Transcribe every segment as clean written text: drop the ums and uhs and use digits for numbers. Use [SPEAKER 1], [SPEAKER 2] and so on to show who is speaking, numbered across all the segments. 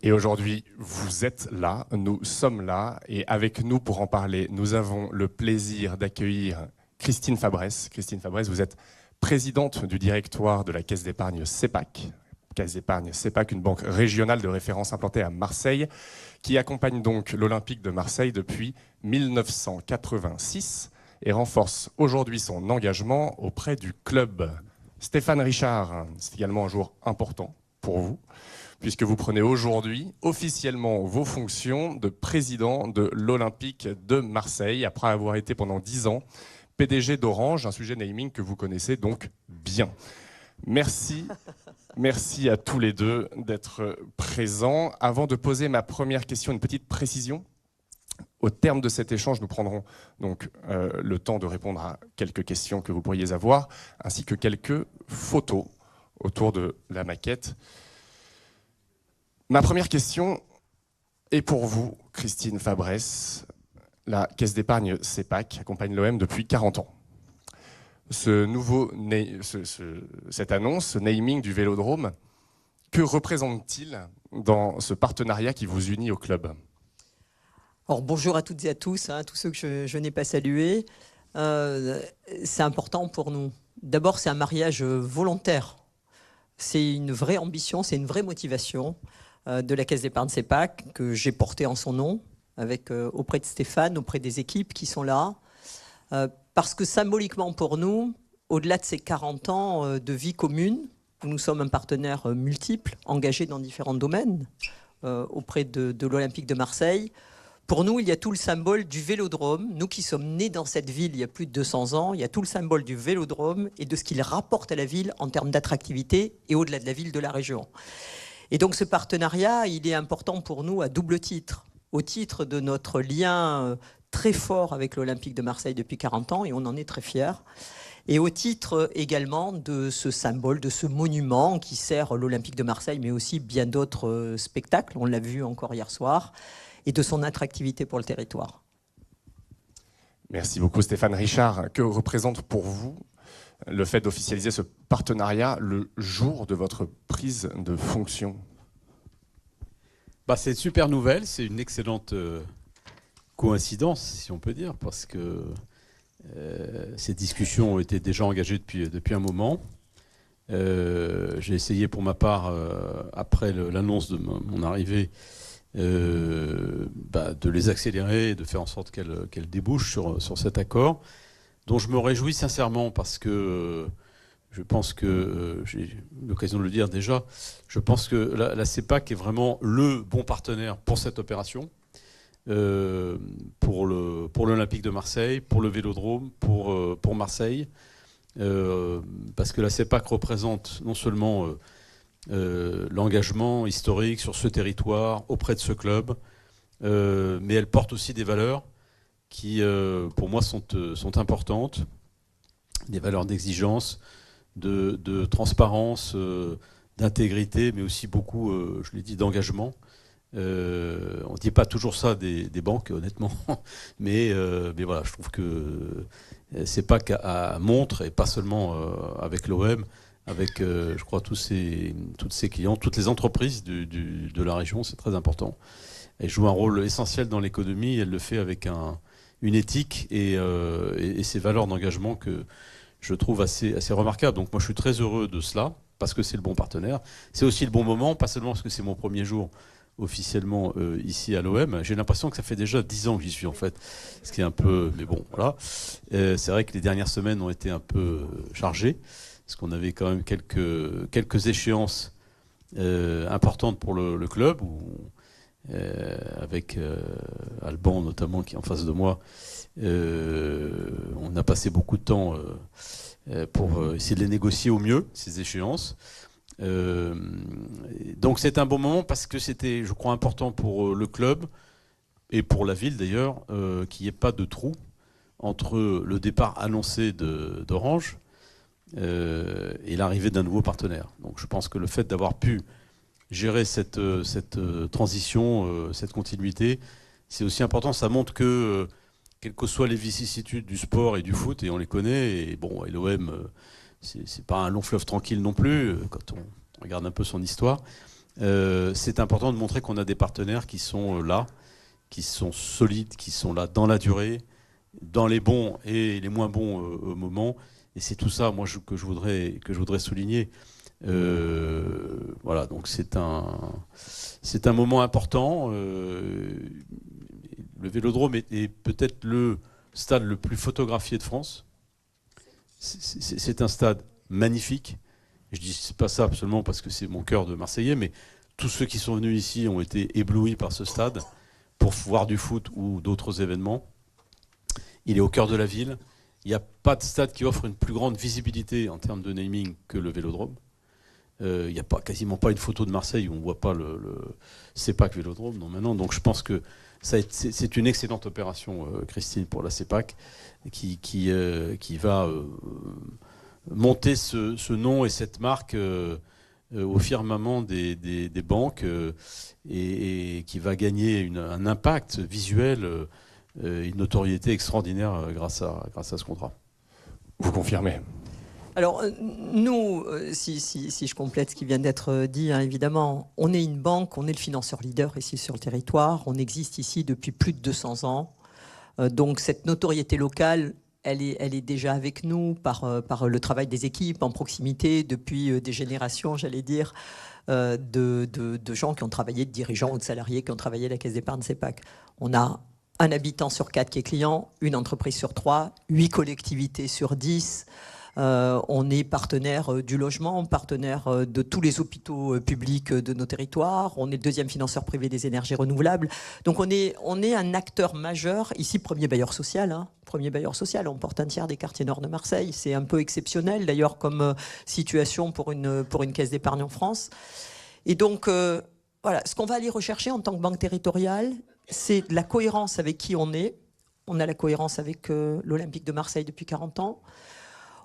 [SPEAKER 1] Et aujourd'hui, vous êtes là, nous sommes là, et avec nous pour en parler, nous avons le plaisir d'accueillir Christine Fabresse. Christine Fabresse, vous êtes présidente du directoire de la Caisse d'épargne CEPAC. Caisse d'épargne CEPAC, une banque régionale de référence implantée à Marseille, qui accompagne donc l'Olympique de Marseille depuis 1986 et renforce aujourd'hui son engagement auprès du club. Stéphane Richard, c'est également un jour important pour vous, puisque vous prenez aujourd'hui officiellement vos fonctions de président de l'Olympique de Marseille, après avoir été pendant 10 ans PDG d'Orange, un sujet naming que vous connaissez donc bien. Merci à tous les deux d'être présents. Avant de poser ma première question, une petite précision. Au terme de cet échange, nous prendrons donc le temps de répondre à quelques questions que vous pourriez avoir, ainsi que quelques photos autour de la maquette. Ma première question est pour vous, Christine Fabresse. La Caisse d'épargne CEPAC accompagne l'OM depuis 40 ans. Cette annonce, ce naming du Vélodrome, que représente-t-il dans ce partenariat qui vous unit au club ?
[SPEAKER 2] Alors, bonjour à toutes et à tous, tous ceux que je n'ai pas salués. C'est important pour nous. D'abord, c'est un mariage volontaire. C'est une vraie ambition, c'est une vraie motivation de la Caisse d'épargne CEPAC que j'ai portée en son nom, auprès de Stéphane, auprès des équipes qui sont là. Parce que symboliquement pour nous, au-delà de ces 40 ans de vie commune, nous sommes un partenaire multiple, engagé dans différents domaines auprès de l'Olympique de Marseille. Pour nous, il y a tout le symbole du Vélodrome. Nous qui sommes nés dans cette ville il y a plus de 200 ans, il y a tout le symbole du Vélodrome et de ce qu'il rapporte à la ville en termes d'attractivité et au-delà de la ville, de la région. Et donc ce partenariat, il est important pour nous à double titre. Au titre de notre lien très fort avec l'Olympique de Marseille depuis 40 ans, et on en est très fiers. Et au titre également de ce symbole, de ce monument qui sert l'Olympique de Marseille, mais aussi bien d'autres spectacles, on l'a vu encore hier soir, et de son attractivité pour le territoire.
[SPEAKER 1] Merci beaucoup Stéphane Richard. Que représente pour vous le fait d'officialiser ce partenariat le jour de votre prise de fonction ?
[SPEAKER 3] C'est une super nouvelle, c'est une excellente coïncidence, si on peut dire, parce que ces discussions ont été déjà engagées depuis un moment. J'ai essayé pour ma part, après l'annonce de mon arrivée, de les accélérer et de faire en sorte qu'elles débouchent sur cet accord, dont je me réjouis sincèrement parce que je pense que, j'ai eu l'occasion de le dire déjà, je pense que la CEPAC est vraiment le bon partenaire pour cette opération, pour l'Olympique de Marseille, pour le Vélodrome, pour Marseille, parce que la CEPAC représente non seulement l'engagement historique sur ce territoire, auprès de ce club, mais elle porte aussi des valeurs qui, pour moi, sont importantes, des valeurs d'exigence, de transparence, d'intégrité, mais aussi beaucoup, je l'ai dit, d'engagement. On ne dit pas toujours ça des banques, honnêtement, mais voilà, je trouve que CEPAC montre, et pas seulement avec l'OM, avec, je crois, tous ses clients, toutes les entreprises de la région, c'est très important. Elle joue un rôle essentiel dans l'économie, elle le fait avec une éthique et ses valeurs d'engagement que je trouve assez remarquables. Donc moi, je suis très heureux de cela, parce que c'est le bon partenaire. C'est aussi le bon moment, pas seulement parce que c'est mon premier jour officiellement ici à l'OM. J'ai l'impression que ça fait déjà 10 ans que j'y suis, en fait. Ce qui est un peu... Mais bon, voilà. C'est vrai que les dernières semaines ont été un peu chargées, parce qu'on avait quand même quelques échéances importantes pour le club, avec Alban notamment qui est en face de moi. On a passé beaucoup de temps pour essayer de les négocier au mieux, ces échéances. Donc c'est un bon moment parce que c'était, je crois, important pour le club et pour la ville d'ailleurs, qu'il n'y ait pas de trou entre le départ annoncé d'Orange et l'arrivée d'un nouveau partenaire. Donc je pense que le fait d'avoir pu gérer cette transition, cette continuité, c'est aussi important. Ça montre que, quelles que soient les vicissitudes du sport et du foot, et on les connaît, et bon, l'OM, c'est pas un long fleuve tranquille non plus, quand on regarde un peu son histoire, c'est important de montrer qu'on a des partenaires qui sont là, qui sont solides, qui sont là dans la durée, dans les bons et les moins bons moments. Et c'est tout ça, moi, que je voudrais souligner. Voilà, donc c'est un moment important. Le Vélodrome est peut-être le stade le plus photographié de France. C'est un stade magnifique. Je dis pas ça absolument parce que c'est mon cœur de Marseillais, mais tous ceux qui sont venus ici ont été éblouis par ce stade pour voir du foot ou d'autres événements. Il est au cœur de la ville. Il n'y a pas de stade qui offre une plus grande visibilité en termes de naming que le Vélodrome. Il n'y a quasiment pas une photo de Marseille où on ne voit pas le CEPAC Vélodrome. Non, maintenant, donc je pense que c'est une excellente opération, Christine, pour la CEPAC, qui va monter ce nom et cette marque au firmament des banques et qui va gagner un impact visuel, une notoriété extraordinaire grâce à ce contrat.
[SPEAKER 1] Vous confirmez?
[SPEAKER 2] Alors, nous, si je complète ce qui vient d'être dit, hein, évidemment, on est une banque, on est le financeur leader ici sur le territoire, on existe ici depuis plus de 200 ans. Donc, cette notoriété locale, elle est déjà avec nous par le travail des équipes en proximité depuis des générations, j'allais dire, de gens qui ont travaillé, de dirigeants ou de salariés qui ont travaillé à la Caisse d'épargne CEPAC. On a un habitant sur 4 qui est client, une entreprise sur 3, 8 collectivités sur 10. On est partenaire du logement, partenaire de tous les hôpitaux publics de nos territoires. On est le deuxième financeur privé des énergies renouvelables. Donc on est un acteur majeur. Ici, premier bailleur social. Hein, premier bailleur social. On porte un tiers des quartiers nord de Marseille. C'est un peu exceptionnel d'ailleurs comme situation pour une caisse d'épargne en France. Et donc voilà, ce qu'on va aller rechercher en tant que banque territoriale, c'est la cohérence avec qui on est. On a la cohérence avec l'Olympique de Marseille depuis 40 ans.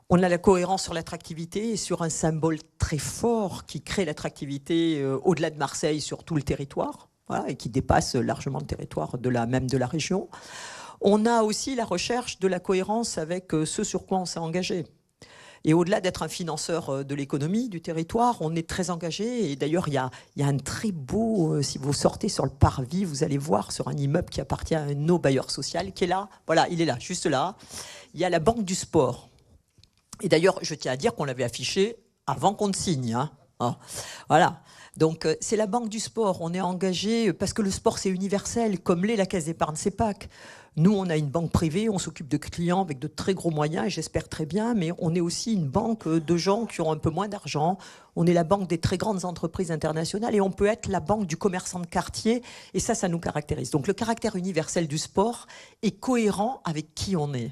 [SPEAKER 2] On a la cohérence sur l'attractivité et sur un symbole très fort qui crée l'attractivité au-delà de Marseille sur tout le territoire, voilà, et qui dépasse largement le territoire même de la région. On a aussi la recherche de la cohérence avec ce sur quoi on s'est engagé. Et au-delà d'être un financeur de l'économie, du territoire, on est très engagé. Et d'ailleurs, il y a un très beau, si vous sortez sur le parvis, vous allez voir sur un immeuble qui appartient à un de nos bailleurs sociaux, qui est là. Voilà, il est là, juste là. Il y a la Banque du Sport. Et d'ailleurs, je tiens à dire qu'on l'avait affiché avant qu'on ne signe. Hein. Ah, voilà. Donc, c'est la Banque du Sport. On est engagé parce que le sport, c'est universel, comme l'est la Caisse d'épargne CEPAC. Nous, on a une banque privée, on s'occupe de clients avec de très gros moyens, et j'espère très bien, mais on est aussi une banque de gens qui ont un peu moins d'argent. On est la banque des très grandes entreprises internationales et on peut être la banque du commerçant de quartier. Et ça nous caractérise. Donc, le caractère universel du sport est cohérent avec qui on est.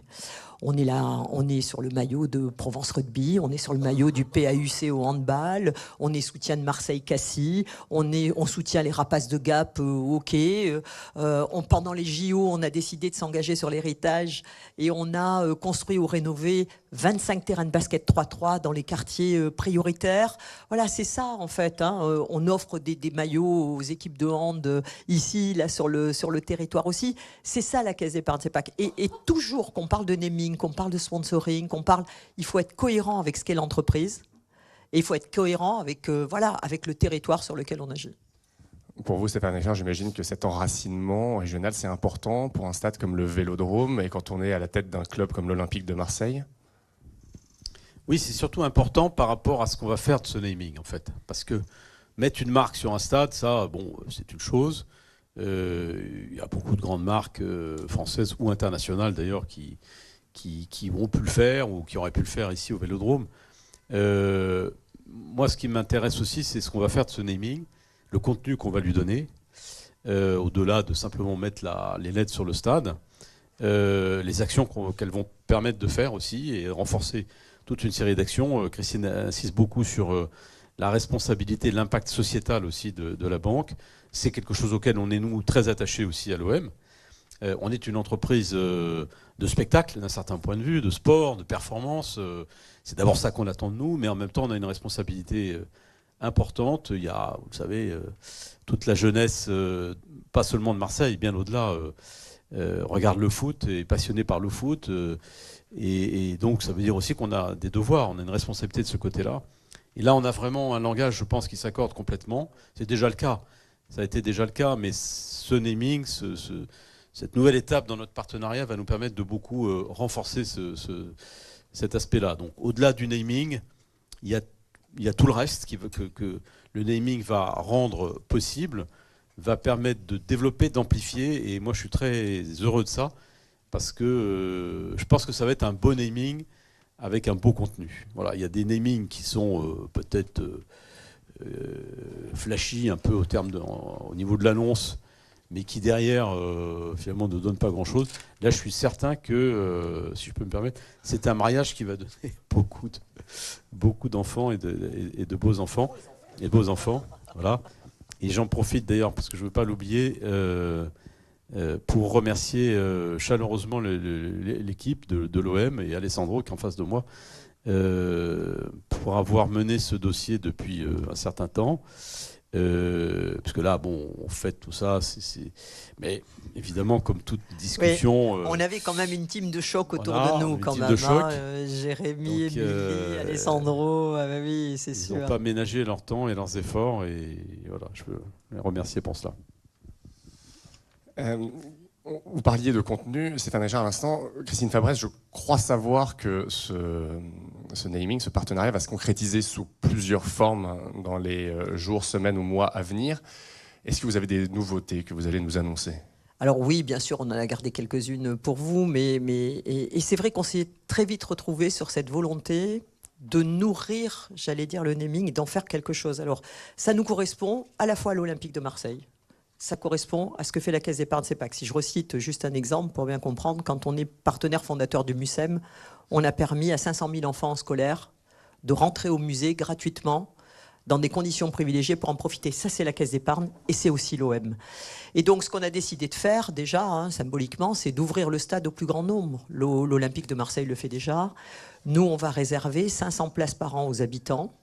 [SPEAKER 2] On est là, on est sur le maillot de Provence Rugby, on est sur le maillot du PAUC au handball, on est soutien de Marseille-Cassis, on soutient les Rapaces de Gap au hockey. Pendant les JO, on a décidé de s'engager sur l'héritage et on a construit ou rénové 25 terrains de basket 3-3 dans les quartiers prioritaires. Voilà, c'est ça en fait. Hein. On offre des maillots aux équipes de hand ici, là sur le territoire aussi. C'est ça la Caisse d'épargne CEPAC. Et toujours qu'on parle de naming, qu'on parle de sponsoring, il faut être cohérent avec ce qu'est l'entreprise et il faut être cohérent avec le territoire sur lequel on agit.
[SPEAKER 1] Pour vous, Stéphane Richard, j'imagine que cet enracinement régional, c'est important pour un stade comme le Vélodrome et quand on est à la tête d'un club comme l'Olympique de Marseille.
[SPEAKER 3] Oui, c'est surtout important par rapport à ce qu'on va faire de ce naming, en fait. Parce que mettre une marque sur un stade, ça, bon, c'est une chose. Il y a beaucoup de grandes marques françaises ou internationales, d'ailleurs, qui ont pu le faire ou qui auraient pu le faire ici au Vélodrome. Moi, ce qui m'intéresse aussi, c'est ce qu'on va faire de ce naming, le contenu qu'on va lui donner, au-delà de simplement mettre les lettres sur le stade, les actions qu'elles vont permettre de faire aussi et renforcer toute une série d'actions. Christine insiste beaucoup sur la responsabilité, l'impact sociétal aussi de la banque. C'est quelque chose auquel on est, nous, très attachés aussi à l'OM. On est une entreprise de spectacle d'un certain point de vue, de sport, de performance. C'est d'abord ça qu'on attend de nous, mais en même temps, on a une responsabilité importante. Il y a, vous le savez, toute la jeunesse, pas seulement de Marseille, bien au-delà, regarde le foot, est passionnée par le foot. Et donc, ça veut dire aussi qu'on a des devoirs, on a une responsabilité de ce côté-là. Et là, on a vraiment un langage, je pense, qui s'accorde complètement. C'est déjà le cas. Ça a été déjà le cas, mais ce naming, cette nouvelle étape dans notre partenariat va nous permettre de beaucoup renforcer cet aspect-là. Donc, au-delà du naming, il y a tout le reste que le naming va rendre possible, va permettre de développer, d'amplifier. Et moi, je suis très heureux de ça, parce que je pense que ça va être un beau naming avec un beau contenu. Voilà, il y a des namings qui sont peut-être flashy un peu au niveau de l'annonce, mais qui derrière finalement ne donnent pas grand-chose. Là, je suis certain que, si je peux me permettre, c'est un mariage qui va donner beaucoup d'enfants et de beaux enfants. Et de beaux enfants, voilà. Et j'en profite d'ailleurs, parce que je ne veux pas l'oublier, pour remercier chaleureusement l'équipe de l'OM et Alessandro qui est en face de moi, pour avoir mené ce dossier depuis un certain temps. Parce que là, bon, on fait tout ça, mais évidemment, comme toute discussion...
[SPEAKER 2] on avait quand même une team de choc autour
[SPEAKER 3] voilà,
[SPEAKER 2] de nous, quand même. Jérémy, Émilie, Alessandro, oui, c'est sûr.
[SPEAKER 3] Ils n'ont pas ménagé leur temps et leurs efforts, et voilà, je veux les remercier pour cela.
[SPEAKER 1] Vous parliez de contenu, Stéphane Richard à l'instant. Christine Fabresse, je crois savoir que ce naming, ce partenariat va se concrétiser sous plusieurs formes dans les jours, semaines ou mois à venir. Est-ce que vous avez des nouveautés que vous allez nous annoncer ?
[SPEAKER 2] Alors oui, bien sûr, on en a gardé quelques-unes pour vous, et c'est vrai qu'on s'est très vite retrouvé sur cette volonté de nourrir, j'allais dire, le naming et d'en faire quelque chose. Alors ça nous correspond à la fois à l'Olympique de Marseille. Ça correspond à ce que fait la Caisse d'épargne CEPAC. Si je recite juste un exemple pour bien comprendre, quand on est partenaire fondateur du MUSEM, on a permis à 500 000 enfants scolaires de rentrer au musée gratuitement dans des conditions privilégiées pour en profiter. Ça, c'est la Caisse d'épargne et c'est aussi l'OM. Et donc, ce qu'on a décidé de faire, déjà, symboliquement, c'est d'ouvrir le stade au plus grand nombre. L'Olympique de Marseille le fait déjà. Nous, on va réserver 500 places par an aux habitants.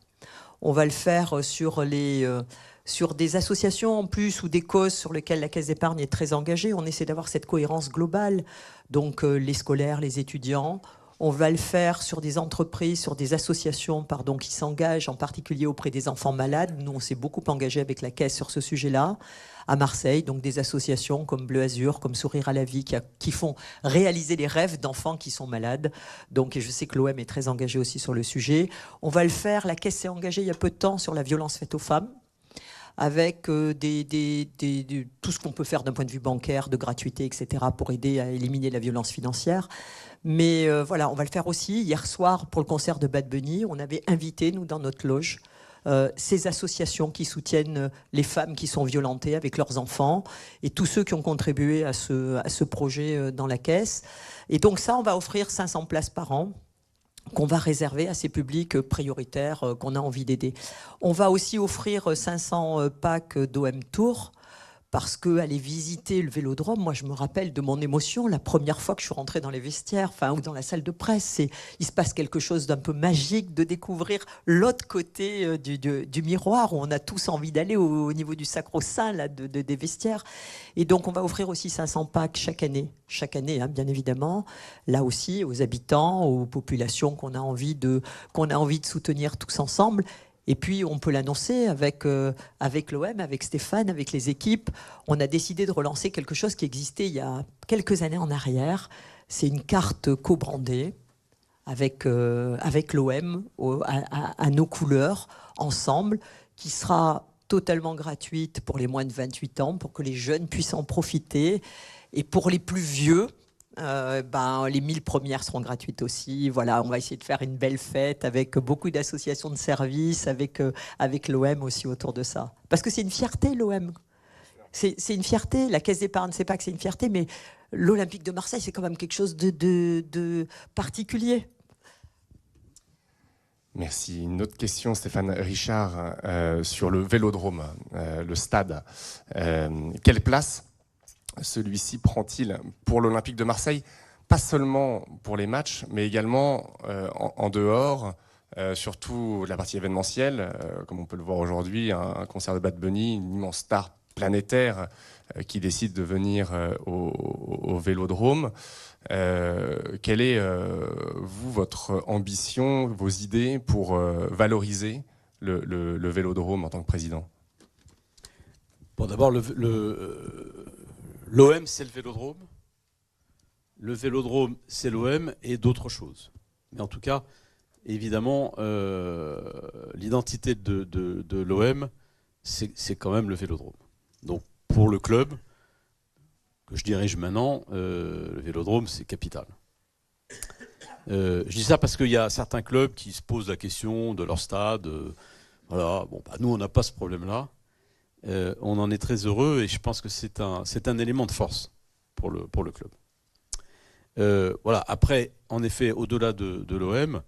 [SPEAKER 2] On va le faire sur des associations en plus ou des causes sur lesquelles la Caisse d'épargne est très engagée. On essaie d'avoir cette cohérence globale. Donc les scolaires, les étudiants. On va le faire sur des entreprises, sur des associations qui s'engagent en particulier auprès des enfants malades. Nous, on s'est beaucoup engagé avec la Caisse sur ce sujet-là. À Marseille, donc des associations comme Bleu Azur, comme Sourire à la vie, qui font réaliser les rêves d'enfants qui sont malades. Donc, et je sais que l'OM est très engagé aussi sur le sujet. On va le faire. La Caisse s'est engagée il y a peu de temps sur la violence faite aux femmes, avec tout ce qu'on peut faire d'un point de vue bancaire, de gratuité, etc., pour aider à éliminer la violence financière. Mais voilà, on va le faire aussi. Hier soir, pour le concert de Bad Bunny, on avait invité, nous, dans notre loge, ces associations qui soutiennent les femmes qui sont violentées avec leurs enfants et tous ceux qui ont contribué à ce projet dans la Caisse. Et donc ça, on va offrir 500 places par an qu'on va réserver à ces publics prioritaires qu'on a envie d'aider. On va aussi offrir 500 packs d'OM Tour, parce qu'aller visiter le Vélodrome, moi je me rappelle de mon émotion la première fois que je suis rentrée dans les vestiaires, ou dans la salle de presse. Il se passe quelque chose d'un peu magique de découvrir l'autre côté du miroir où on a tous envie d'aller au niveau du sacro-saint des vestiaires. Et donc on va offrir aussi 500 packs chaque année, bien évidemment, là aussi aux habitants, aux populations qu'on a envie de soutenir tous ensemble. Et puis, on peut l'annoncer avec l'OM, avec Stéphane, avec les équipes. On a décidé de relancer quelque chose qui existait il y a quelques années en arrière. C'est une carte co-brandée avec l'OM à nos couleurs, ensemble, qui sera totalement gratuite pour les moins de 28 ans, pour que les jeunes puissent en profiter. Et pour les plus vieux, les 1000 premières seront gratuites aussi. Voilà, on va essayer de faire une belle fête avec beaucoup d'associations de services, avec l'OM aussi autour de ça. Parce que c'est une fierté, l'OM. C'est une fierté. La Caisse d'épargne, c'est pas que c'est une fierté, mais l'Olympique de Marseille, c'est quand même quelque chose de particulier.
[SPEAKER 1] Merci. Une autre question, Stéphane Richard, sur le Vélodrome, le stade. Quelle place celui-ci prend-il pour l'Olympique de Marseille, pas seulement pour les matchs, mais également en dehors, surtout la partie événementielle, comme on peut le voir aujourd'hui, un concert de Bad Bunny, une immense star planétaire qui décide de venir au Vélodrome. Quelle est, votre ambition, vos idées pour valoriser le Vélodrome en tant que président?
[SPEAKER 3] Bon, d'abord, l'OM, c'est le Vélodrome. Le Vélodrome, c'est l'OM et d'autres choses. Mais en tout cas, évidemment, l'identité de l'OM, c'est quand même le Vélodrome. Donc, pour le club que je dirige maintenant, le Vélodrome, c'est capital. Je dis ça parce qu'il y a certains clubs qui se posent la question de leur stade. Voilà. Bon, nous, on n'a pas ce problème-là. On en est très heureux et je pense que c'est un élément de force pour le club. Voilà. Après, en effet, au-delà de l'OM,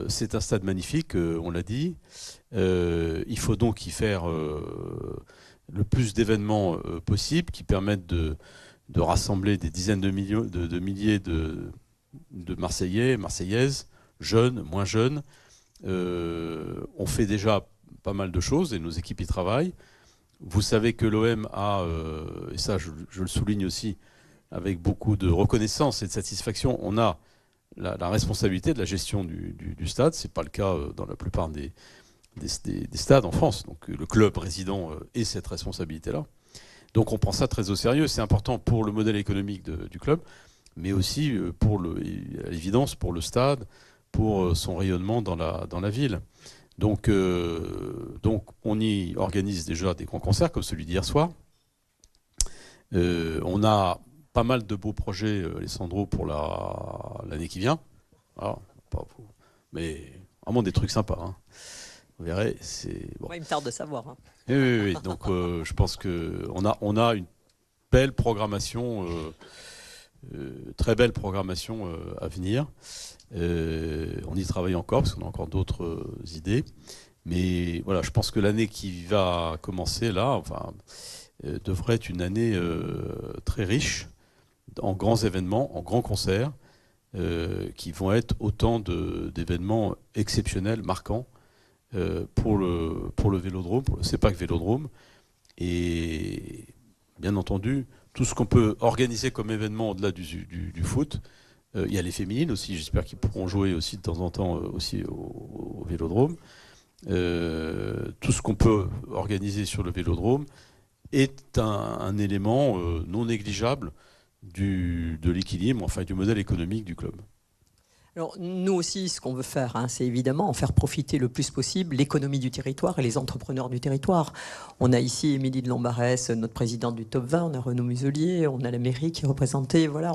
[SPEAKER 3] c'est un stade magnifique, on l'a dit. Il faut donc y faire le plus d'événements possible qui permettent de rassembler des dizaines de milliers de Marseillais, Marseillaises, jeunes, moins jeunes. On fait déjà pas mal de choses et nos équipes y travaillent. Vous savez que l'OM a, et ça je le souligne aussi avec beaucoup de reconnaissance et de satisfaction, on a la responsabilité de la gestion du stade. Ce n'est pas le cas dans la plupart des stades en France. Donc le club résident ait cette responsabilité-là. Donc on prend ça très au sérieux. C'est important pour le modèle économique du club, mais aussi à l'évidence pour le stade, pour son rayonnement dans la ville. Donc on y organise déjà des grands concerts comme celui d'hier soir. On a pas mal de beaux projets, Alessandro, pour l'année qui vient. Alors, mais vraiment des trucs sympas. Hein. Vous verrez, c'est bon.
[SPEAKER 2] Moi, il me tarde de savoir. Hein.
[SPEAKER 3] Oui. Donc je pense qu'on a une belle programmation, très belle programmation à venir. On y travaille encore parce qu'on a encore d'autres idées. Mais voilà, je pense que l'année qui va commencer là, devrait être une année très riche en grands événements, en grands concerts, qui vont être autant d'événements exceptionnels, marquants pour le Vélodrome, pour le CEPAC Vélodrome. Et bien entendu, tout ce qu'on peut organiser comme événement au-delà du foot. Il y a les féminines aussi, j'espère qu'ils pourront jouer aussi de temps en temps aussi au Vélodrome. Tout ce qu'on peut organiser sur le Vélodrome est un élément non négligeable de l'équilibre, enfin du modèle économique du club.
[SPEAKER 2] Alors, nous aussi, ce qu'on veut faire, c'est évidemment en faire profiter le plus possible l'économie du territoire et les entrepreneurs du territoire. On a ici Émilie de Lambarès, notre présidente du Top 20, on a Renaud Muselier, on a la mairie qui est représentée, voilà,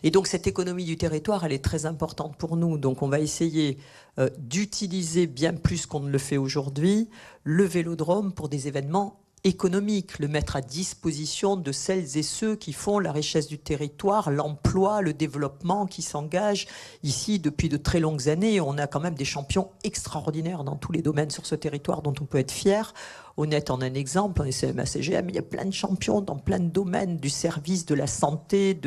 [SPEAKER 2] Et donc, cette économie du territoire, elle est très importante pour nous. Donc, on va essayer d'utiliser bien plus qu'on ne le fait aujourd'hui le Vélodrome pour des événements économique, le mettre à disposition de celles et ceux qui font la richesse du territoire, l'emploi, le développement, qui s'engagent ici depuis de très longues années. On a quand même des champions extraordinaires dans tous les domaines sur ce territoire dont on peut être fier. Honnête en un exemple, on est CMA-CGM, il y a plein de champions dans plein de domaines, du service, de la santé,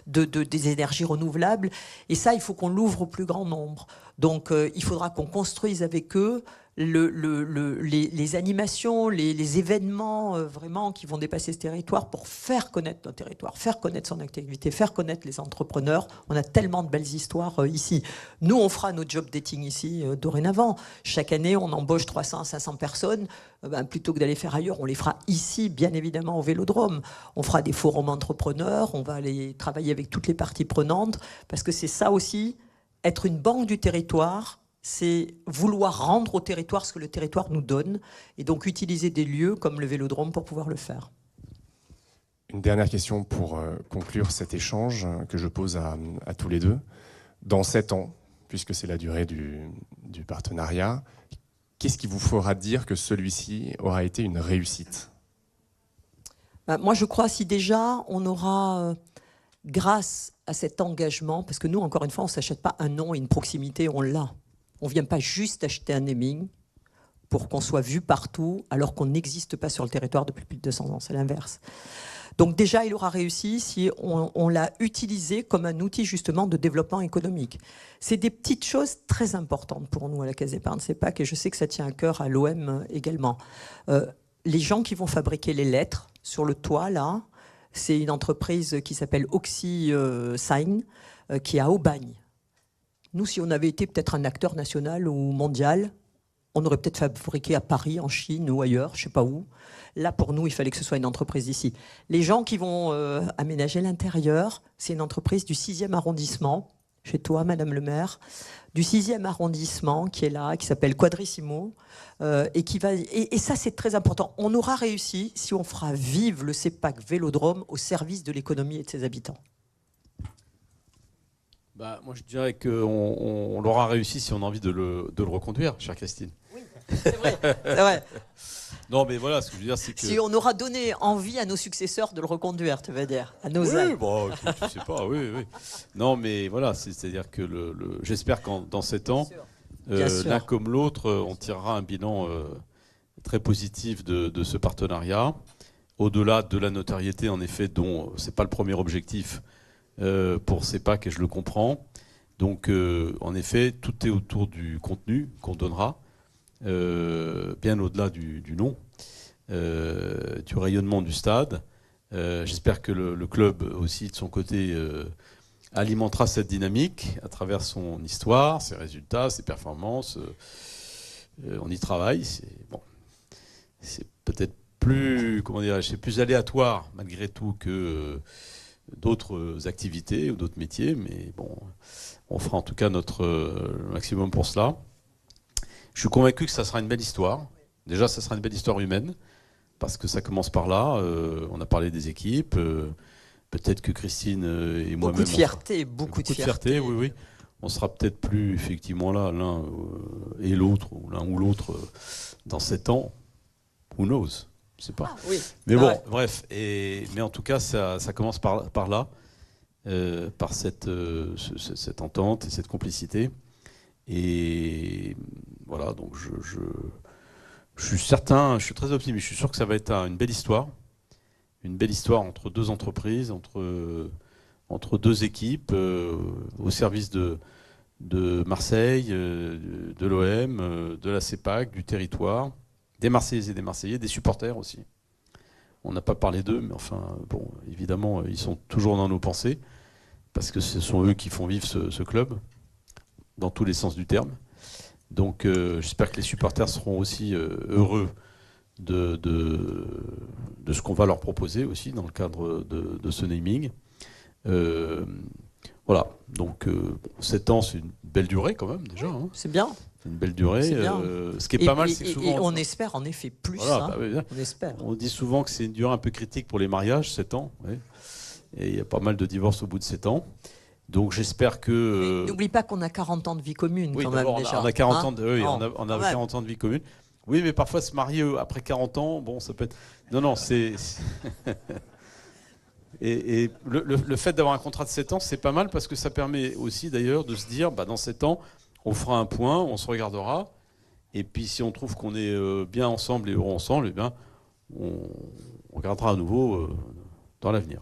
[SPEAKER 2] des énergies renouvelables. Et ça, il faut qu'on l'ouvre au plus grand nombre. Donc, il faudra qu'on construise avec eux les animations, les événements vraiment qui vont dépasser ce territoire pour faire connaître notre territoire, faire connaître son activité, faire connaître les entrepreneurs. On a tellement de belles histoires ici. Nous, on fera nos job dating ici dorénavant. Chaque année, on embauche 300 à 500 personnes. Plutôt que d'aller faire ailleurs, on les fera ici, bien évidemment, au Vélodrome. On fera des forums entrepreneurs, on va aller travailler avec toutes les parties prenantes, parce que c'est ça aussi, être une banque du territoire, c'est vouloir rendre au territoire ce que le territoire nous donne, et donc utiliser des lieux comme le Vélodrome pour pouvoir le faire.
[SPEAKER 1] Une dernière question pour conclure cet échange que je pose à tous les deux. Dans 7 ans, puisque c'est la durée du partenariat, qu'est-ce qui vous fera dire que celui-ci aura été une réussite ?
[SPEAKER 2] Moi, je crois si déjà on aura, grâce à cet engagement, parce que nous, encore une fois, on ne s'achète pas un nom et une proximité, on l'a. On ne vient pas juste acheter un naming pour qu'on soit vu partout alors qu'on n'existe pas sur le territoire depuis plus de 200 ans. C'est l'inverse. Donc déjà, il aura réussi si on l'a utilisé comme un outil justement de développement économique. C'est des petites choses très importantes pour nous à la Caisse d'Épargne CEPAC, et je sais que ça tient à cœur à l'OM également. Les gens qui vont fabriquer les lettres sur le toit, là, c'est une entreprise qui s'appelle OxySign, qui est à Aubagne. Nous, si on avait été peut-être un acteur national ou mondial, on aurait peut-être fabriqué à Paris, en Chine ou ailleurs, je ne sais pas où. Là, pour nous, il fallait que ce soit une entreprise d'ici. Les gens qui vont aménager l'intérieur, c'est une entreprise du 6e arrondissement, chez toi, Madame le maire, du 6e arrondissement qui est là, qui s'appelle Quadrissimo, et ça, c'est très important. On aura réussi si on fera vivre le CEPAC Vélodrome au service de l'économie et de ses habitants.
[SPEAKER 3] Bah, moi, je dirais qu'on l'aura réussi si on a envie de le reconduire, chère Christine.
[SPEAKER 2] Oui, c'est vrai. C'est vrai.
[SPEAKER 3] Non, mais voilà, ce que je veux dire, c'est que...
[SPEAKER 2] Si on aura donné envie à nos successeurs de le reconduire, tu veux dire, à nos
[SPEAKER 3] Oui, bon, je sais pas, oui. Non, mais voilà, c'est-à-dire que j'espère que dans 7 ans, l'un comme l'autre, on tirera un bilan très positif de ce partenariat. Au-delà de la notoriété, en effet, dont c'est pas le premier objectif pour CEPAC, et je le comprends. Donc, en effet, tout est autour du contenu qu'on donnera, bien au-delà du nom, du rayonnement du stade. J'espère que le club aussi, de son côté, alimentera cette dynamique à travers son histoire, ses résultats, ses performances. On y travaille. C'est peut-être plus, comment dirais-je, c'est plus aléatoire malgré tout que d'autres activités ou d'autres métiers, mais bon, on fera en tout cas notre maximum pour cela. Je suis convaincu que ça sera une belle histoire. Déjà, ça sera une belle histoire humaine, parce que ça commence par là. On a parlé des équipes. Peut-être que Christine et moi-même...
[SPEAKER 2] Beaucoup de fierté.
[SPEAKER 3] Oui. On sera peut-être plus effectivement là, l'un et l'autre, ou l'un ou l'autre, dans 7 ans. Who knows? Je sais pas.
[SPEAKER 2] Ah, oui.
[SPEAKER 3] Mais bon, bref. Mais en tout cas, ça commence par là, par cette entente et cette complicité. Et voilà, donc je suis certain, je suis très optimiste. Je suis sûr que ça va être une belle histoire. Une belle histoire entre deux entreprises, entre deux équipes, au service de Marseille, de l'OM, de la CEPAC, du territoire, des Marseillaises et des Marseillais, des supporters aussi. On n'a pas parlé d'eux, mais enfin, bon, évidemment, ils sont toujours dans nos pensées, parce que ce sont eux qui font vivre ce club, dans tous les sens du terme. Donc j'espère que les supporters seront aussi heureux de ce qu'on va leur proposer aussi dans le cadre de ce naming. Voilà, donc 7 ans, c'est une belle durée quand même déjà. Hein.
[SPEAKER 2] C'est bien.
[SPEAKER 3] C'est une belle durée. Ce qui est pas mal, c'est que souvent...
[SPEAKER 2] Et on espère en effet plus.
[SPEAKER 3] Voilà,
[SPEAKER 2] hein. On espère.
[SPEAKER 3] On dit souvent que c'est une durée un peu critique pour les mariages, 7 ans. Ouais. Et il y a pas mal de divorces au bout de 7 ans. Donc j'espère que...
[SPEAKER 2] N'oublie pas qu'on a 40 ans de vie commune quand même déjà.
[SPEAKER 3] On a 40 ans on a 40 ans de vie commune. Oui, mais parfois se marier après 40 ans, bon, ça peut être... Non, c'est... Et le fait d'avoir un contrat de 7 ans, c'est pas mal parce que ça permet aussi d'ailleurs de se dire, bah, dans 7 ans, on fera un point, on se regardera. Et puis si on trouve qu'on est bien ensemble et heureux ensemble, eh bien, on regardera à nouveau dans l'avenir.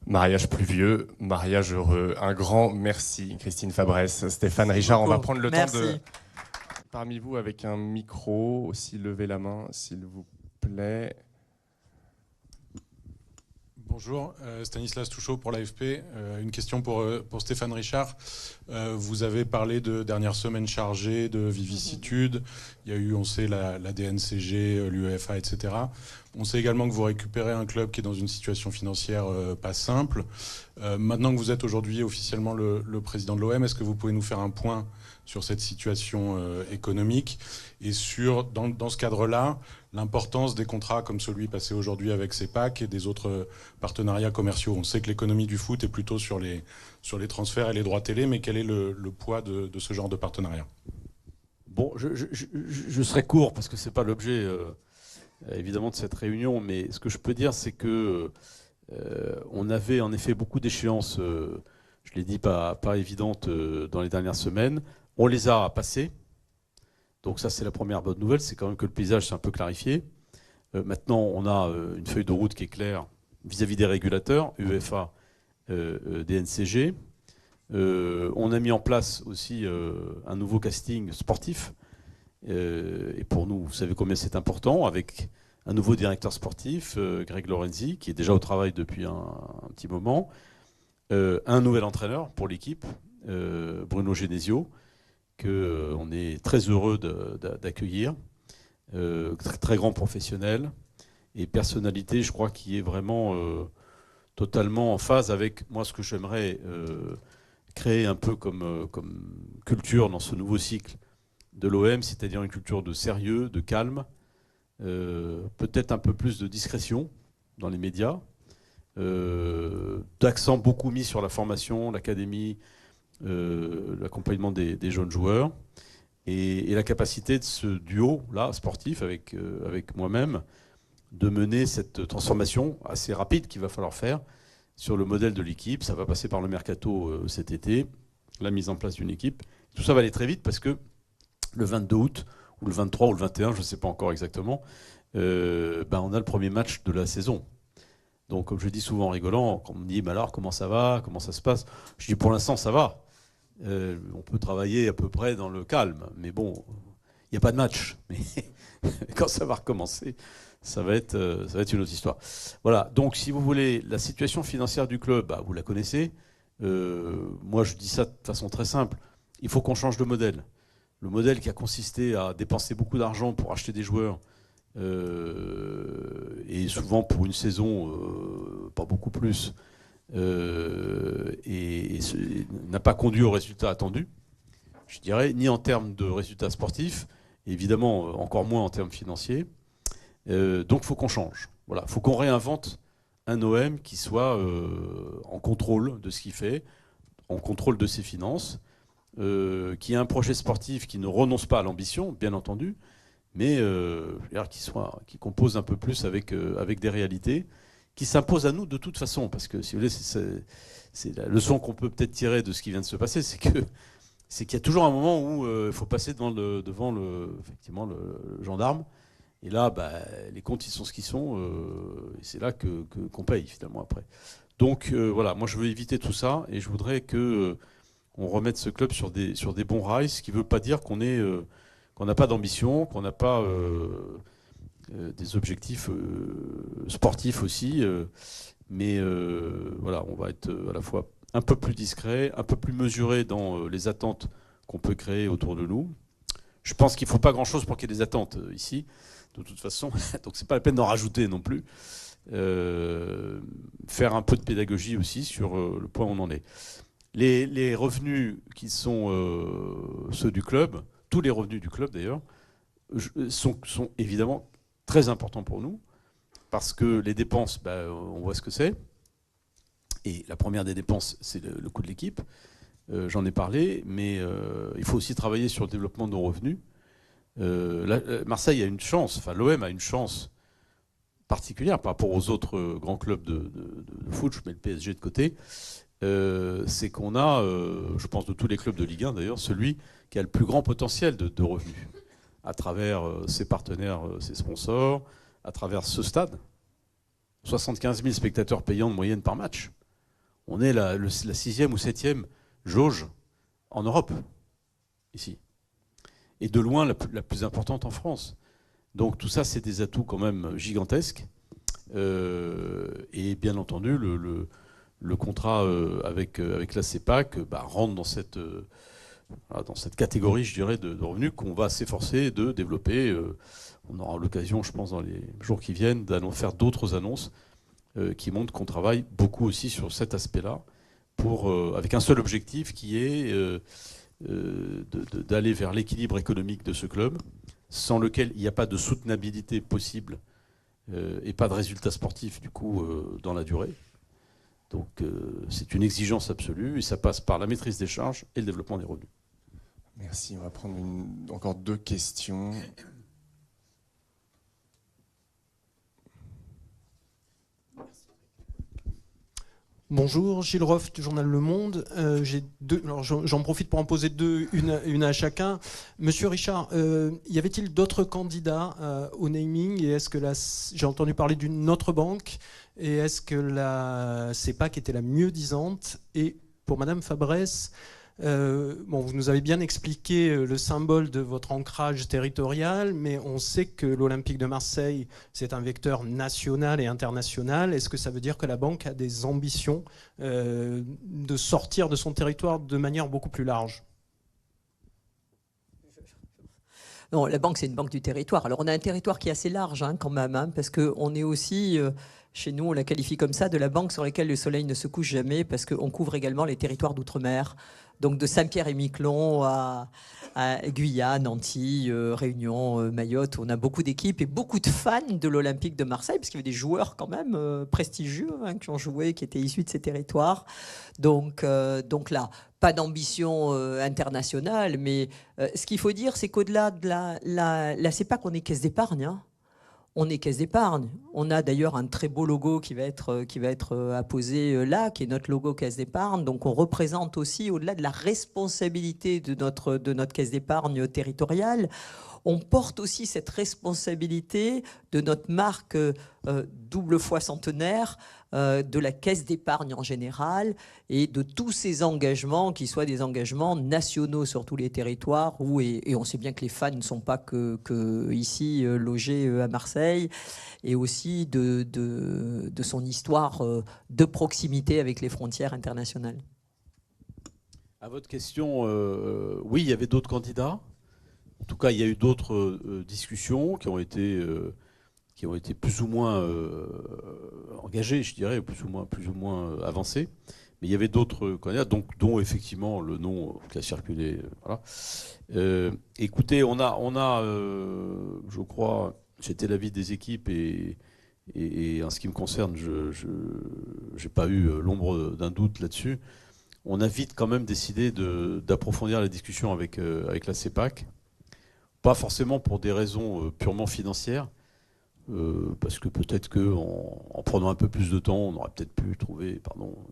[SPEAKER 1] Mariage pluvieux, mariage heureux. Un grand merci, Christine Fabresse, Stéphane Richard. On va prendre le temps de... Parmi vous, avec un micro, aussi levez la main, s'il vous plaît.
[SPEAKER 4] Bonjour, Stanislas Touchot pour l'AFP. Une question pour Stéphane Richard. Vous avez parlé de dernières semaines chargées, de vicissitudes. Il y a eu, on sait, la DNCG, l'UEFA, etc. On sait également que vous récupérez un club qui est dans une situation financière pas simple. Maintenant que vous êtes aujourd'hui officiellement le président de l'OM, est-ce que vous pouvez nous faire un point sur cette situation économique et sur, dans ce cadre-là, l'importance des contrats comme celui passé aujourd'hui avec CEPAC et des autres partenariats commerciaux? On sait que l'économie du foot est plutôt sur les transferts et les droits télé, mais quel est le poids de ce genre de partenariat?
[SPEAKER 3] Bon, je serai court parce que ce n'est pas l'objet évidemment de cette réunion, mais ce que je peux dire, c'est que on avait en effet beaucoup d'échéances, je l'ai dit, pas évidentes dans les dernières semaines. On les a passées. Donc ça, c'est la première bonne nouvelle, c'est quand même que le paysage s'est un peu clarifié. Maintenant, on a une feuille de route qui est claire vis-à-vis des régulateurs, UEFA, DNCG. On a mis en place aussi un nouveau casting sportif. Et pour nous, vous savez combien c'est important, avec un nouveau directeur sportif, Greg Lorenzi, qui est déjà au travail depuis un petit moment. Un nouvel entraîneur pour l'équipe, Bruno Genesio. qu'on est très heureux d'accueillir. Très grand professionnel et personnalité, je crois, qui est vraiment totalement en phase avec moi ce que j'aimerais créer un peu comme culture dans ce nouveau cycle de l'OM, c'est-à-dire une culture de sérieux, de calme, peut-être un peu plus de discrétion dans les médias, d'accent beaucoup mis sur la formation, l'académie, l'accompagnement des jeunes joueurs et la capacité de ce duo-là, sportif, avec moi-même, de mener cette transformation assez rapide qu'il va falloir faire sur le modèle de l'équipe. Ça va passer par le mercato cet été, la mise en place d'une équipe. Tout ça va aller très vite parce que le 22 août, ou le 23 ou le 21, je ne sais pas encore exactement, on a le premier match de la saison. Donc, comme je dis souvent en rigolant, quand on me dit alors comment ça va, comment ça se passe, je dis pour l'instant ça va. On peut travailler à peu près dans le calme, mais bon, il n'y a pas de match. Mais quand ça va recommencer, ça va être une autre histoire. Voilà, donc si vous voulez, la situation financière du club, vous la connaissez. Moi, je dis ça de façon très simple. Il faut qu'on change de modèle. Le modèle qui a consisté à dépenser beaucoup d'argent pour acheter des joueurs, et souvent pour une saison, pas beaucoup plus, et n'a pas conduit au résultat attendu, je dirais, ni en termes de résultats sportifs, évidemment encore moins en termes financiers. Donc il faut qu'on change. Voilà, faut qu'on réinvente un OM qui soit en contrôle de ce qu'il fait, en contrôle de ses finances, qui ait un projet sportif qui ne renonce pas à l'ambition, bien entendu, mais qui compose un peu plus avec des réalités, qui s'imposent à nous de toute façon. Parce que, si vous voulez, c'est la leçon qu'on peut peut-être tirer de ce qui vient de se passer, c'est qu'il y a toujours un moment où il faut passer devant le gendarme. Et là, les comptes, ils sont ce qu'ils sont. Et c'est là qu'on paye, finalement, après. Donc, voilà, moi, je veux éviter tout ça. Et je voudrais qu'on remette ce club sur des bons rails, ce qui ne veut pas dire qu'on n'a pas d'ambition, qu'on n'a pas des objectifs sportifs aussi. Mais voilà, on va être à la fois un peu plus discret, un peu plus mesuré dans les attentes qu'on peut créer autour de nous. Je pense qu'il ne faut pas grand-chose pour qu'il y ait des attentes ici, de toute façon. Donc c'est pas la peine d'en rajouter non plus. Faire un peu de pédagogie aussi sur le point où on en est. Les revenus qui sont ceux du club, tous les revenus du club d'ailleurs, sont évidemment très importants pour nous, parce que les dépenses, on voit ce que c'est. Et la première des dépenses, c'est le coût de l'équipe. J'en ai parlé, mais il faut aussi travailler sur le développement de nos revenus. Marseille a une chance, enfin l'OM a une chance particulière par rapport aux autres grands clubs de foot, je mets le PSG de côté, c'est qu'on a, je pense de tous les clubs de Ligue 1 d'ailleurs, celui qui a le plus grand potentiel de revenus, à travers ses partenaires, ses sponsors, à travers ce stade. 75 000 spectateurs payants de moyenne par match. On est la 6e ou 7e jauge en Europe, ici. Et de loin la plus importante en France. Donc tout ça, c'est des atouts quand même gigantesques. Et bien entendu, le contrat avec la CEPAC rentre dans cette catégorie, je dirais, de revenus qu'on va s'efforcer de développer. On aura l'occasion, je pense, dans les jours qui viennent, faire d'autres annonces qui montrent qu'on travaille beaucoup aussi sur cet aspect-là, avec un seul objectif qui est d'aller vers l'équilibre économique de ce club, sans lequel il n'y a pas de soutenabilité possible et pas de résultats sportifs du coup dans la durée. Donc c'est une exigence absolue et ça passe par la maîtrise des charges et le développement des revenus.
[SPEAKER 1] Merci, on va prendre encore 2 questions.
[SPEAKER 5] Bonjour, Gilles Roff du journal Le Monde. J'en profite pour en poser 2, une à chacun. Monsieur Richard, y avait-il d'autres candidats au naming, et est-ce que j'ai entendu parler d'une autre banque, et est-ce que la CEPAC était la mieux disante? Et pour Madame Fabresse, vous nous avez bien expliqué le symbole de votre ancrage territorial, mais on sait que l'Olympique de Marseille, c'est un vecteur national et international. Est-ce que ça veut dire que la banque a des ambitions de sortir de son territoire de manière beaucoup plus large?
[SPEAKER 2] Non, la banque, c'est une banque du territoire. Alors, on a un territoire qui est assez large quand même, parce qu'on est aussi, chez nous, on la qualifie comme ça, de la banque sur laquelle le soleil ne se couche jamais, parce qu'on couvre également les territoires d'outre-mer. Donc, de Saint-Pierre-et-Miquelon à Guyane, Antilles, Réunion, Mayotte. On a beaucoup d'équipes et beaucoup de fans de l'Olympique de Marseille, parce qu'il y avait des joueurs quand même prestigieux qui ont joué, qui étaient issus de ces territoires. Donc là, pas d'ambition internationale, mais ce qu'il faut dire, c'est qu'au-delà de la CEPAC, on est caisse d'épargne. On est caisse d'épargne. On a d'ailleurs un très beau logo qui va être apposé là, qui est notre logo caisse d'épargne. Donc on représente aussi, au-delà de la responsabilité de notre caisse d'épargne territoriale, on porte aussi cette responsabilité de notre marque double fois centenaire, de la caisse d'épargne en général et de tous ces engagements qui soient des engagements nationaux sur tous les territoires et on sait bien que les fans ne sont pas que ici logés à Marseille, et aussi de son histoire de proximité avec les frontières internationales.
[SPEAKER 3] À votre question, oui, il y avait d'autres candidats. En tout cas, il y a eu d'autres discussions qui ont été plus ou moins engagées, je dirais, plus ou moins avancées. Mais il y avait d'autres candidats, dont effectivement le nom qui a circulé. Voilà. Écoutez, on a je crois, j'étais l'avis des équipes et en ce qui me concerne, je n'ai pas eu l'ombre d'un doute là-dessus. On a vite quand même décidé d'approfondir la discussion avec la CEPAC. Pas forcément pour des raisons purement financières, parce que peut-être qu'en prenant un peu plus de temps, on aurait peut-être pu trouver,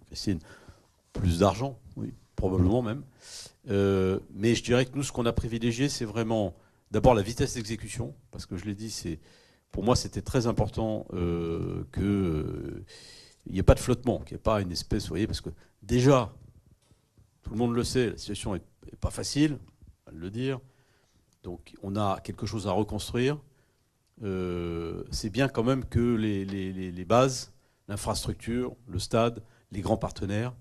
[SPEAKER 3] Christine, plus d'argent, oui, probablement même. Mais je dirais que nous, ce qu'on a privilégié, c'est vraiment d'abord la vitesse d'exécution, parce que je l'ai dit, pour moi, c'était très important qu'il n'y ait pas de flottement, qu'il n'y ait pas une espèce, vous voyez, parce que déjà, tout le monde le sait, la situation n'est pas facile, on va le dire. Donc on a quelque chose à reconstruire. C'est bien quand même que les bases, l'infrastructure, le stade, les grands partenaires,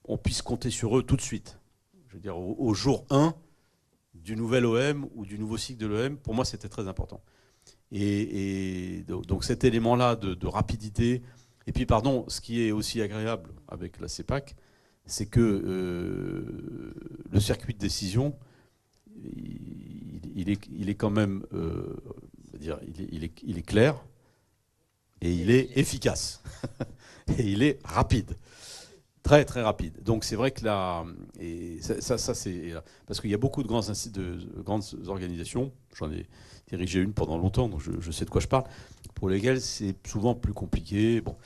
[SPEAKER 3] on puisse compter sur eux tout de suite. Je veux dire, au jour 1 du nouvel OM ou du nouveau cycle de l'OM, pour moi c'était très important. Et donc cet élément-là de rapidité, et puis ce qui est aussi agréable avec la CEPAC, c'est que le circuit de décision, il est quand même, il est clair et il est efficace et il est rapide, très très rapide. Donc c'est vrai que là, et ça c'est parce qu'il y a beaucoup de grandes organisations. J'en ai dirigé une pendant longtemps, donc je sais de quoi je parle. Pour lesquelles c'est souvent plus compliqué. Bon,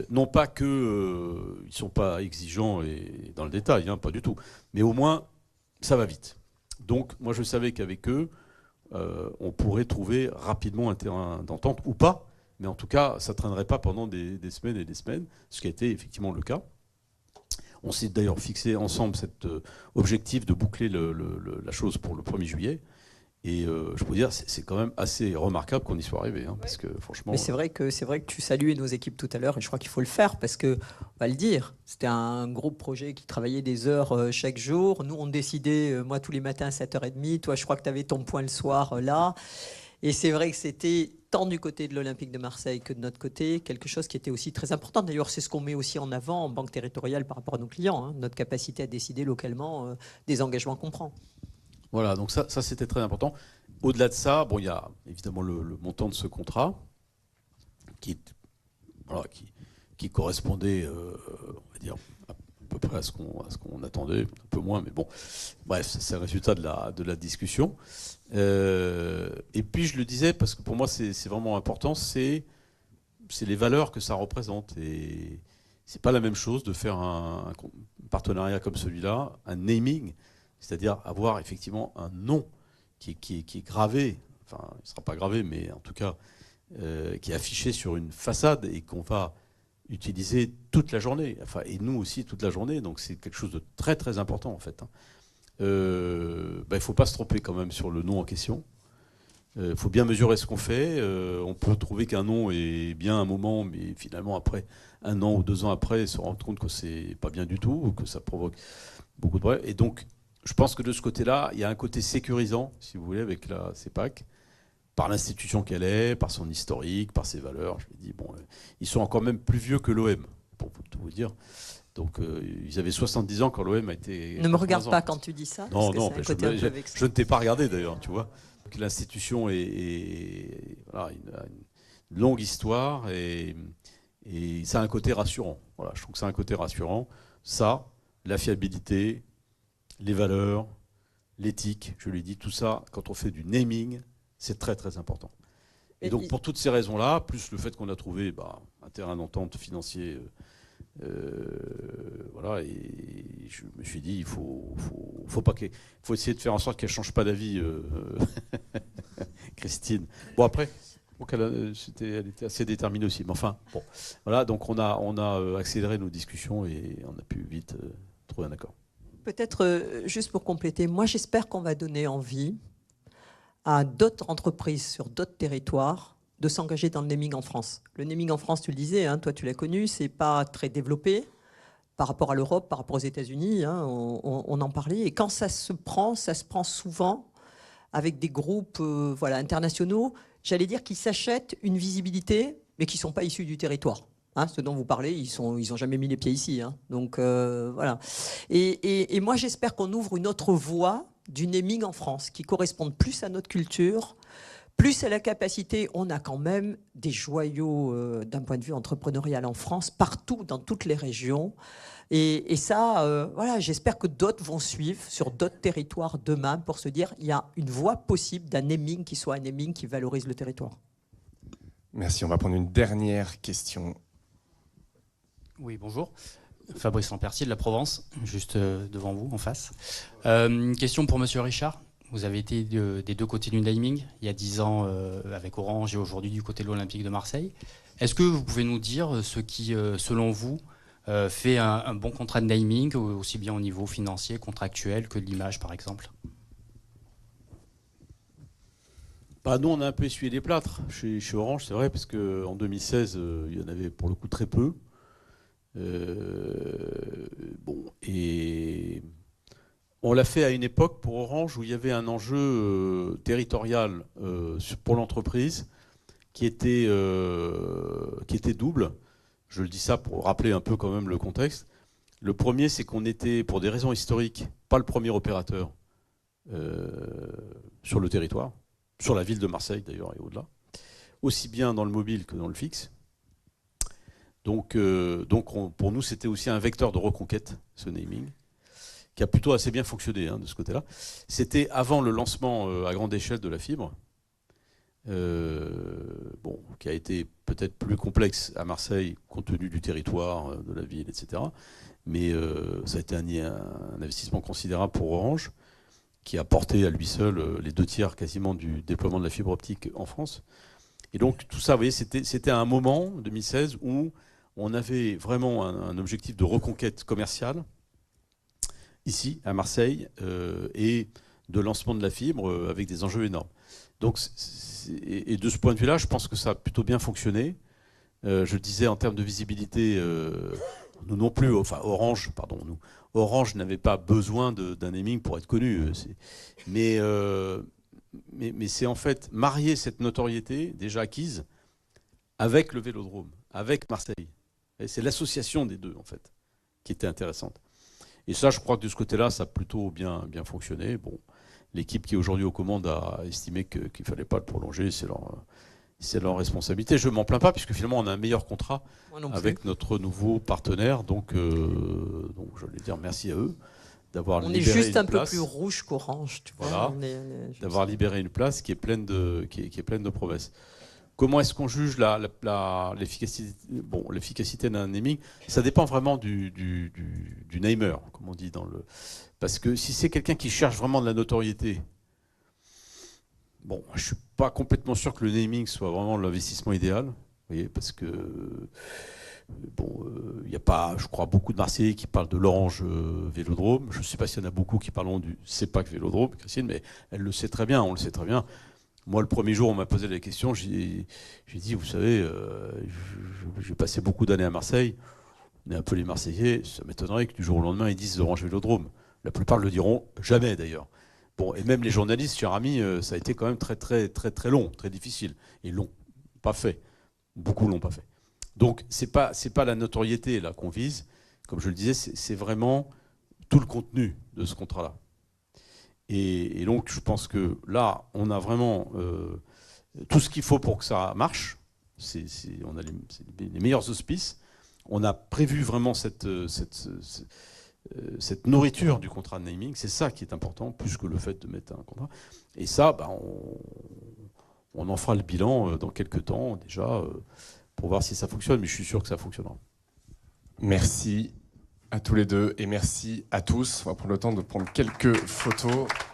[SPEAKER 3] non pas que ils sont pas exigeants et dans le détail, pas du tout, mais au moins ça va vite. Donc moi je savais qu'avec eux, on pourrait trouver rapidement un terrain d'entente ou pas, mais en tout cas ça ne traînerait pas pendant des semaines et des semaines, ce qui a été effectivement le cas. On s'est d'ailleurs fixé ensemble cet objectif de boucler la chose pour le 1er juillet. Et je peux dire, c'est quand même assez remarquable qu'on y soit arrivé, parce que franchement.
[SPEAKER 2] Mais c'est vrai que tu saluais nos équipes tout à l'heure, et je crois qu'il faut le faire parce que, on va le dire, c'était un gros projet qui travaillait des heures chaque jour. Nous, on décidait, moi tous les matins à 7h30. Toi, je crois que tu avais ton point le soir là. Et c'est vrai que c'était tant du côté de l'Olympique de Marseille que de notre côté quelque chose qui était aussi très important. D'ailleurs, c'est ce qu'on met aussi en avant en banque territoriale par rapport à nos clients, notre capacité à décider localement des engagements qu'on prend.
[SPEAKER 3] Voilà, donc ça c'était très important. Au-delà de ça, il y a évidemment le montant de ce contrat qui correspondait, on va dire, à peu près à ce qu'on attendait, un peu moins, mais bon, bref, c'est le résultat de la discussion. Et puis je le disais, parce que pour moi c'est vraiment important, c'est les valeurs que ça représente. Et c'est pas la même chose de faire un partenariat comme celui-là, un naming, c'est-à-dire avoir effectivement un nom qui est gravé, enfin il ne sera pas gravé, mais en tout cas qui est affiché sur une façade et qu'on va utiliser toute la journée, et nous aussi toute la journée, donc c'est quelque chose de très très important en fait. Il ne faut pas se tromper quand même sur le nom en question. Il faut bien mesurer ce qu'on fait. On peut trouver qu'un nom est bien un moment, mais finalement après 1 an ou 2 ans après, se rendre compte que c'est pas bien du tout, ou que ça provoque beaucoup de problèmes. Et donc, je pense que de ce côté-là, il y a un côté sécurisant, si vous voulez, avec la CEPAC, par l'institution qu'elle est, par son historique, par ses valeurs. Je me dis, bon, ils sont encore même plus vieux que l'OM, pour tout vous dire. Donc, ils avaient 70 ans quand l'OM a été...
[SPEAKER 2] Ne me regarde pas quand tu dis ça.
[SPEAKER 3] Non, non, je ne t'ai pas regardé d'ailleurs, tu vois. L'institution voilà, une longue histoire et ça a un côté rassurant. Voilà, je trouve que c'est un côté rassurant. Ça, la fiabilité, les valeurs, l'éthique, je l'ai dit, tout ça, quand on fait du naming, c'est très très important. Et donc pour toutes ces raisons-là, plus le fait qu'on a trouvé un terrain d'entente financier, voilà, et je me suis dit, il faut essayer de faire en sorte qu'elle ne change pas d'avis, Christine. Bon après, elle était assez déterminée aussi. Mais enfin, bon, voilà, donc on a accéléré nos discussions et on a pu vite trouver un accord.
[SPEAKER 2] Peut-être juste pour compléter, moi j'espère qu'on va donner envie à d'autres entreprises sur d'autres territoires de s'engager dans le naming en France. Le naming en France, tu le disais, hein, toi tu l'as connu, c'est pas très développé par rapport à l'Europe, par rapport aux États-Unis, hein, on en parlait. Et quand ça se prend souvent avec des groupes voilà, internationaux, j'allais dire qu'ils s'achètent une visibilité, mais qui ne sont pas issus du territoire. Hein, ceux dont vous parlez, ils n'ont jamais mis les pieds ici. Hein. Donc voilà. Et moi, j'espère qu'on ouvre une autre voie du naming en France, qui corresponde plus à notre culture, plus à la capacité. On a quand même des joyaux d'un point de vue entrepreneurial en France, partout, dans toutes les régions. Et ça, voilà, j'espère que d'autres vont suivre sur d'autres territoires demain pour se dire il y a une voie possible d'un naming qui soit un naming qui valorise le territoire.
[SPEAKER 1] Merci, on va prendre une dernière question.
[SPEAKER 6] Oui, bonjour. Fabrice Lampertier de la Provence, juste devant vous, en face. Une question pour Monsieur Richard. Vous avez été des deux côtés du naming, il y a 10 ans avec Orange et aujourd'hui du côté de l'Olympique de Marseille. Est-ce que vous pouvez nous dire ce qui, selon vous, fait un bon contrat de naming, aussi bien au niveau financier, contractuel que de l'image, par exemple?
[SPEAKER 3] Nous, on a un peu essuyé les plâtres chez Orange, c'est vrai, parce qu'en 2016, il y en avait pour le coup très peu. Bon, et on l'a fait à une époque pour Orange où il y avait un enjeu territorial pour l'entreprise qui était double. Je le dis ça pour rappeler un peu quand même le contexte. Le premier, c'est qu'on était, pour des raisons historiques, pas le premier opérateur sur le territoire, sur la ville de Marseille d'ailleurs et au-delà, aussi bien dans le mobile que dans le fixe. Donc pour nous, c'était aussi un vecteur de reconquête, ce naming, qui a plutôt assez bien fonctionné de ce côté-là. C'était avant le lancement à grande échelle de la fibre, qui a été peut-être plus complexe à Marseille, compte tenu du territoire, de la ville, etc. Mais ça a été un investissement considérable pour Orange, qui a porté à lui seul les 2/3 quasiment du déploiement de la fibre optique en France. Et donc tout ça, vous voyez, c'était un moment, 2016, où on avait vraiment un objectif de reconquête commerciale, ici, à Marseille, et de lancement de la fibre avec des enjeux énormes. Donc, et de ce point de vue-là, je pense que ça a plutôt bien fonctionné. Je disais, en termes de visibilité, nous non plus, enfin Orange n'avait pas besoin d'un naming pour être connu. Mais c'est en fait marier cette notoriété déjà acquise avec le Vélodrome, avec Marseille. Et c'est l'association des deux, en fait, qui était intéressante. Et ça, je crois que de ce côté-là, ça a plutôt bien fonctionné. Bon, l'équipe qui est aujourd'hui aux commandes a estimé qu'il ne fallait pas le prolonger. C'est leur responsabilité. Je ne m'en plains pas, puisque finalement, on a un meilleur contrat avec notre nouveau partenaire. Donc je voulais dire merci à eux d'avoir libéré une place.
[SPEAKER 2] On est juste un peu plus rouge qu'Orange, tu vois.
[SPEAKER 3] Voilà, d'avoir libéré une place qui est pleine de promesses. Comment est-ce qu'on juge l'efficacité d'un naming? Ça dépend vraiment du namer, comme on dit Parce que si c'est quelqu'un qui cherche vraiment de la notoriété, bon, je suis pas complètement sûr que le naming soit vraiment l'investissement idéal, vous voyez, parce que il n'y a pas, je crois, beaucoup de Marseillais qui parlent de l'Orange Vélodrome. Je ne sais pas s'il y en a beaucoup qui parlent du CEPAC Vélodrome, Christine, mais elle le sait très bien, on le sait très bien. Moi, le premier jour, on m'a posé la question, j'ai dit, vous savez, j'ai passé beaucoup d'années à Marseille, on est un peu les Marseillais, ça m'étonnerait que du jour au lendemain, ils disent Orange Vélodrome. La plupart le diront jamais d'ailleurs. Bon, et même les journalistes, cher ami, ça a été quand même très très très très long, très difficile. Ils l'ont pas fait. Beaucoup l'ont pas fait. Donc c'est pas la notoriété là qu'on vise. Comme je le disais, c'est vraiment tout le contenu de ce contrat-là. Et donc je pense que là, on a vraiment tout ce qu'il faut pour que ça marche. On a les meilleurs auspices. On a prévu vraiment cette nourriture du contrat de naming. C'est ça qui est important, plus que le fait de mettre un contrat. Et ça, on en fera le bilan dans quelques temps déjà pour voir si ça fonctionne. Mais je suis sûr que ça fonctionnera.
[SPEAKER 1] Merci à tous les deux et merci à tous. On va prendre le temps de prendre quelques photos.